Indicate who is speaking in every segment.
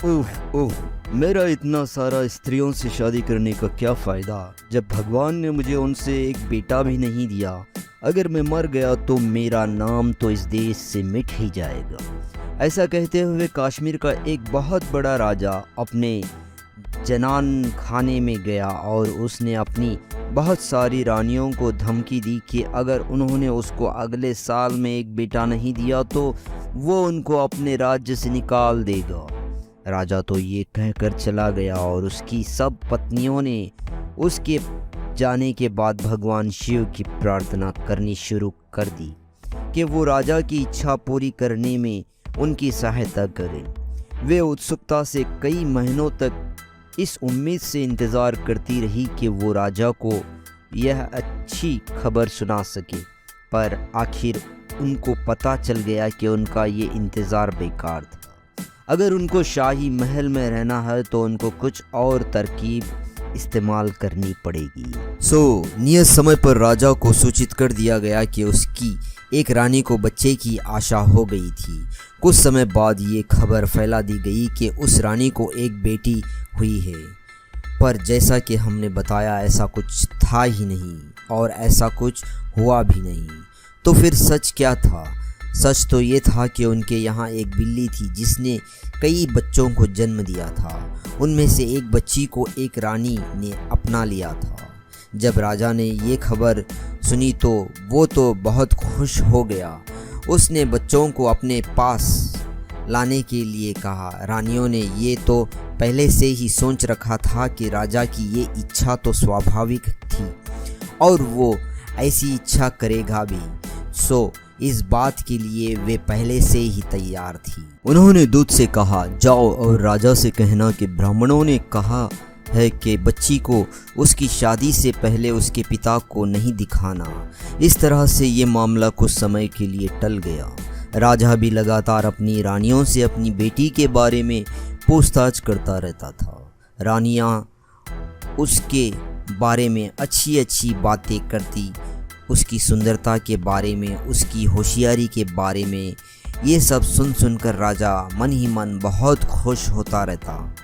Speaker 1: उफ उफ, मेरा इतना सारा स्त्रियों से शादी करने का क्या फ़ायदा जब भगवान ने मुझे उनसे एक बेटा भी नहीं दिया। अगर मैं मर गया तो मेरा नाम तो इस देश से मिट ही जाएगा। ऐसा कहते हुए कश्मीर का एक बहुत बड़ा राजा अपने जनान खाने में गया और उसने अपनी बहुत सारी रानियों को धमकी दी कि अगर उन्होंने उसको अगले साल में एक बेटा नहीं दिया तो वो उनको अपने राज्य से निकाल देगा। राजा तो ये कहकर चला गया और उसकी सब पत्नियों ने उसके जाने के बाद भगवान शिव की प्रार्थना करनी शुरू कर दी कि वो राजा की इच्छा पूरी करने में उनकी सहायता करें। वे उत्सुकता से कई महीनों तक इस उम्मीद से इंतज़ार करती रही कि वो राजा को यह अच्छी खबर सुना सके, पर आखिर उनको पता चल गया कि उनका ये इंतज़ार बेकार था। अगर उनको शाही महल में रहना है तो उनको कुछ और तरकीब इस्तेमाल करनी पड़ेगी। नियत समय पर राजा को सूचित कर दिया गया कि उसकी एक रानी को बच्चे की आशा हो गई थी। कुछ समय बाद ये खबर फैला दी गई कि उस रानी को एक बेटी हुई है, पर जैसा कि हमने बताया ऐसा कुछ था ही नहीं और ऐसा कुछ हुआ भी नहीं। तो फिर सच क्या था? सच तो ये था कि उनके यहाँ एक बिल्ली थी जिसने कई बच्चों को जन्म दिया था। उनमें से एक बच्ची को एक रानी ने अपना लिया था। जब राजा ने ये खबर सुनी तो वो तो बहुत खुश हो गया। उसने बच्चों को अपने पास लाने के लिए कहा। रानियों ने ये तो पहले से ही सोच रखा था कि राजा की ये इच्छा तो स्वाभाविक थी और वो ऐसी इच्छा करेगा भी। इस बात के लिए वे पहले से ही तैयार थी। उन्होंने दूत से कहा, जाओ और राजा से कहना कि ब्राह्मणों ने कहा है कि बच्ची को उसकी शादी से पहले उसके पिता को नहीं दिखाना। इस तरह से ये मामला कुछ समय के लिए टल गया। राजा भी लगातार अपनी रानियों से अपनी बेटी के बारे में पूछताछ करता रहता था। रानियां उसके बारे में अच्छी अच्छी बातें करती, उसकी सुंदरता के बारे में, उसकी होशियारी के बारे में। ये सब सुनकर राजा मन ही मन बहुत खुश होता रहता।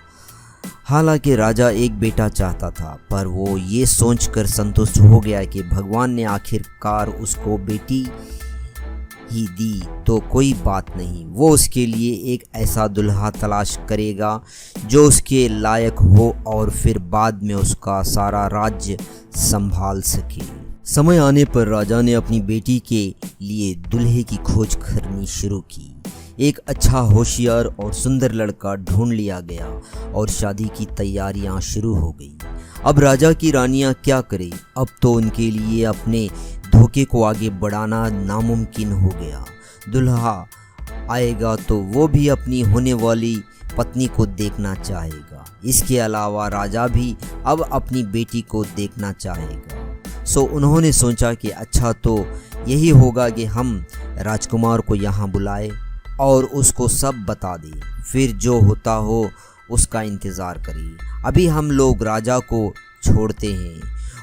Speaker 1: हालांकि राजा एक बेटा चाहता था, पर वो ये सोचकर संतुष्ट हो गया कि भगवान ने आखिरकार उसको बेटी ही दी तो कोई बात नहीं। वो उसके लिए एक ऐसा दुल्हा तलाश करेगा जो उसके लायक हो और फिर बाद में उसका सारा राज्य संभाल सके। समय आने पर राजा ने अपनी बेटी के लिए दूल्हे की खोज करनी शुरू की। एक अच्छा, होशियार और सुंदर लड़का ढूंढ लिया गया और शादी की तैयारियां शुरू हो गई। अब राजा की रानियां क्या करें? अब तो उनके लिए अपने धोखे को आगे बढ़ाना नामुमकिन हो गया। दूल्हा आएगा तो वो भी अपनी होने वाली पत्नी को देखना चाहेगा। इसके अलावा राजा भी अब अपनी बेटी को देखना चाहेगा। उन्होंने सोचा कि अच्छा तो यही होगा कि हम राजकुमार को यहाँ बुलाए और उसको सब बता दें, फिर जो होता हो उसका इंतज़ार करिए। अभी हम लोग राजा को छोड़ते हैं,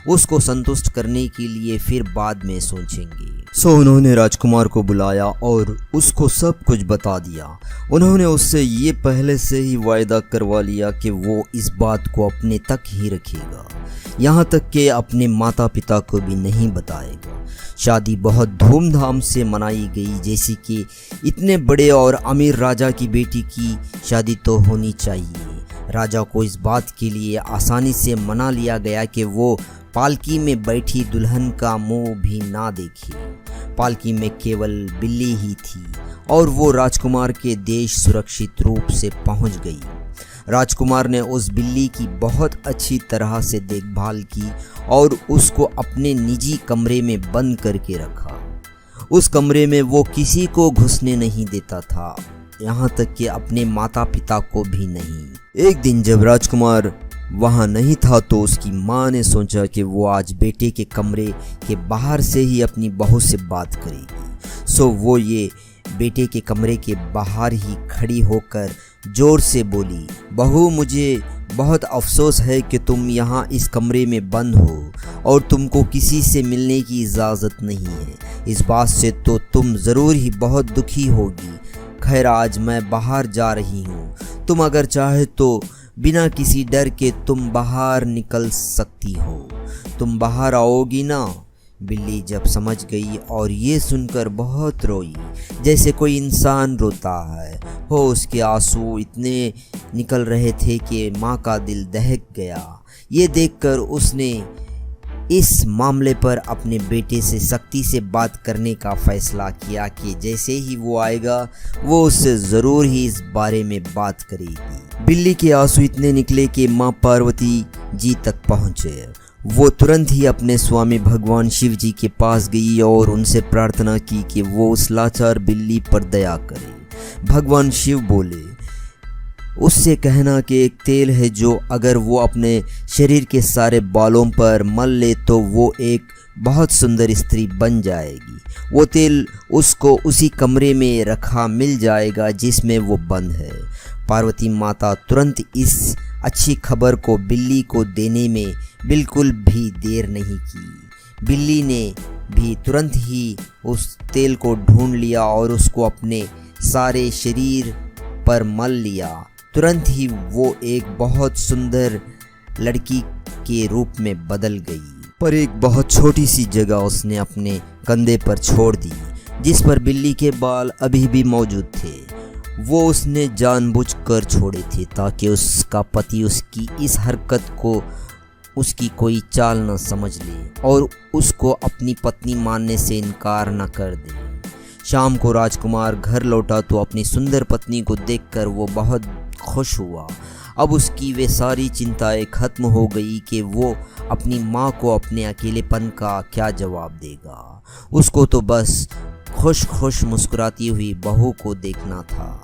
Speaker 1: उसको संतुष्ट करने के लिए फिर बाद में सोचेंगे। उन्होंने राजकुमार को बुलाया और उसको सब कुछ बता दिया। उन्होंने उससे ये पहले से ही वायदा करवा लिया कि वो इस बात को अपने तक ही रखेगा, यहाँ तक कि अपने माता पिता को भी नहीं बताएगा। शादी बहुत धूमधाम से मनाई गई, जैसे कि इतने बड़े और अमीर राजा की बेटी की शादी तो होनी चाहिए। राजा को इस बात के लिए आसानी से मना लिया गया कि वो पालकी में बैठी दुल्हन का मुंह भी ना देखे। पालकी में केवल बिल्ली ही थी और वो राजकुमार के देश सुरक्षित रूप से पहुंच गई। राजकुमार ने उस बिल्ली की बहुत अच्छी तरह से देखभाल की और उसको अपने निजी कमरे में बंद करके रखा। उस कमरे में वो किसी को घुसने नहीं देता था, यहाँ तक कि अपने माता पिता को भी नहीं। एक दिन जब राजकुमार वहाँ नहीं था तो उसकी माँ ने सोचा कि वो आज बेटे के कमरे के बाहर से ही अपनी बहू से बात करेगी। वो ये बेटे के कमरे के बाहर ही खड़ी होकर जोर से बोली, बहू मुझे बहुत अफसोस है कि तुम यहाँ इस कमरे में बंद हो और तुमको किसी से मिलने की इजाज़त नहीं है। इस बात से तो तुम ज़रूर ही बहुत दुखी होगी। खैर आज मैं बाहर जा रही हूँ तुम अगर चाहे तो बिना किसी डर के तुम बाहर निकल सकती हो। तुम बाहर आओगी ना? बिल्ली जब समझ गई और ये सुनकर बहुत रोई, जैसे कोई इंसान रोता है हो। उसके आंसू इतने निकल रहे थे कि माँ का दिल दहक गया। ये देखकर उसने इस मामले पर अपने बेटे से सख्ती से बात करने का फैसला किया कि जैसे ही वो आएगा वो उससे ज़रूर ही इस बारे में बात करेगी। बिल्ली के आंसू इतने निकले कि माँ पार्वती जी तक पहुँचे। वो तुरंत ही अपने स्वामी भगवान शिव जी के पास गई और उनसे प्रार्थना की कि वो उस लाचार बिल्ली पर दया करे। भगवान शिव बोले, उससे कहना कि एक तेल है जो अगर वो अपने शरीर के सारे बालों पर मल ले तो वो एक बहुत सुंदर स्त्री बन जाएगी। वो तेल उसको उसी कमरे में रखा मिल जाएगा जिसमें वो बंद है। पार्वती माता तुरंत इस अच्छी खबर को बिल्ली को देने में बिल्कुल भी देर नहीं की। बिल्ली ने भी तुरंत ही उस तेल को ढूंढ लिया और उसको अपने सारे शरीर पर मल लिया। तुरंत ही वो एक बहुत सुंदर लड़की के रूप में बदल गई। पर एक बहुत छोटी सी जगह उसने अपने कंधे पर छोड़ दी, जिस पर बिल्ली के बाल अभी भी मौजूद थे। वो उसने जानबूझकर छोड़े थे ताकि उसका पति उसकी इस हरकत को उसकी कोई चाल न समझ ले और उसको अपनी पत्नी मानने से इनकार न कर दे। शाम को राजकुमार घर लौटा तो अपनी सुंदर पत्नी को देखकर वो बहुत खुश हुआ। अब उसकी वे सारी चिंताएं खत्म हो गई कि वो अपनी माँ को अपने अकेलेपन का क्या जवाब देगा। उसको तो बस खुश खुश मुस्कुराती हुई बहू को देखना था।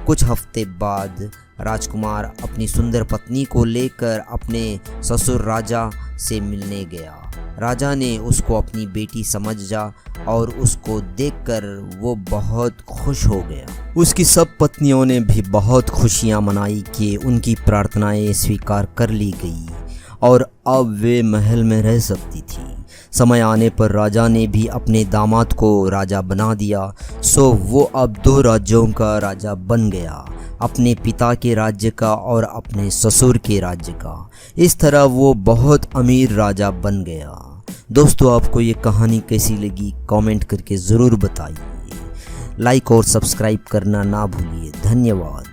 Speaker 1: कुछ हफ्ते बाद राजकुमार अपनी सुंदर पत्नी को लेकर अपने ससुर राजा से मिलने गया। राजा ने उसको अपनी बेटी समझा और उसको देखकर वो बहुत खुश हो गया। उसकी सब पत्नियों ने भी बहुत खुशियां मनाई कि उनकी प्रार्थनाएं स्वीकार कर ली गई और अब वे महल में रह सकती थी। समय आने पर राजा ने भी अपने दामाद को राजा बना दिया, सो वो अब 2 राज्यों का राजा बन गया, अपने पिता के राज्य का और अपने ससुर के राज्य का। इस तरह वो बहुत अमीर राजा बन गया। दोस्तों, आपको ये कहानी कैसी लगी कमेंट करके ज़रूर बताइए। लाइक और सब्सक्राइब करना ना भूलिए। धन्यवाद।